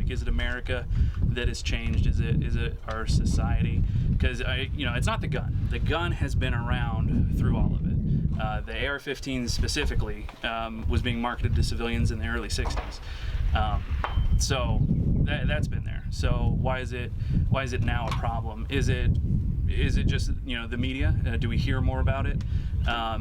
Like, is it America that has changed? Is it our society? Because it's not the gun. The gun has been around through all of it. The AR-15 specifically was being marketed to civilians in the early 60s. So that's been there. So why is it now a problem? Is it just the media? Do we hear more about it? I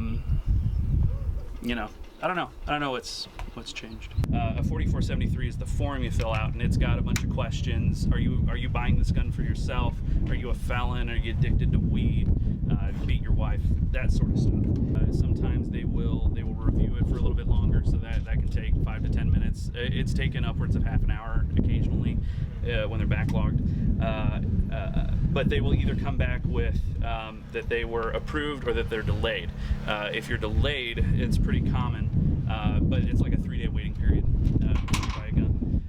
don't know what's changed. A 4473 is the form you fill out, and it's got a bunch of questions. Are you buying this gun for yourself? Are you a felon? Are you addicted to weed? Beat your wife? That sort of stuff. Sometimes they will review it for a little bit longer, so that can take 5 to 10 minutes. It's taken upwards of half an hour occasionally when they're backlogged. But they will either come back with that they were approved or that they're delayed. If you're delayed, it's pretty common, but it's like a 3-day waiting period to buy a gun.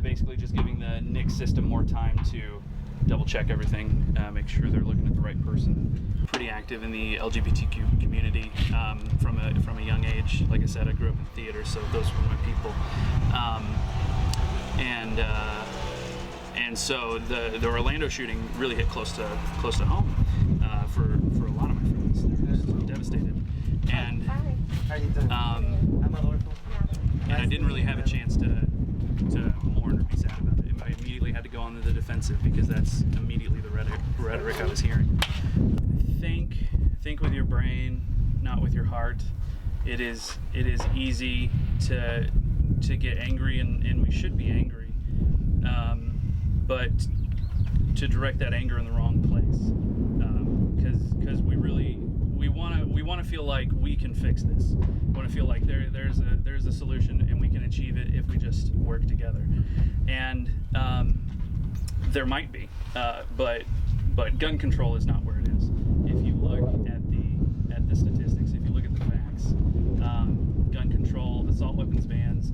Basically just giving the NICS system more time to double check everything, make sure they're looking at the right person. Pretty active in the LGBTQ community from a young age. Like I said, I grew up in theater, so those were my people. And so the Orlando shooting really hit close to home for a lot of my friends. They were devastated. And How are you doing? I'm a local. And I didn't really have a chance to mourn or be sad about it. I immediately had to go on the defensive because that's immediately the rhetoric I was hearing. Think with your brain, not with your heart. It is easy to get angry, and we should be angry, but to direct that anger in the wrong place, because we want to feel like we can fix this. We want to feel like there's a solution and we can achieve it if we just work together. And there might be, but gun control is not where it is. If you look at the statistics, if you look at the facts, gun control, assault weapons bans,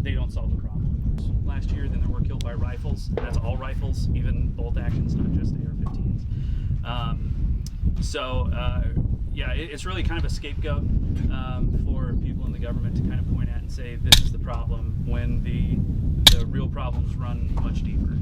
they don't solve the problem. Last year, then there were killed by rifles. That's all rifles, even bolt actions, not just AR-15s. It's really kind of a scapegoat for people in the government to kind of point at and say this is the problem when the real problems run much deeper.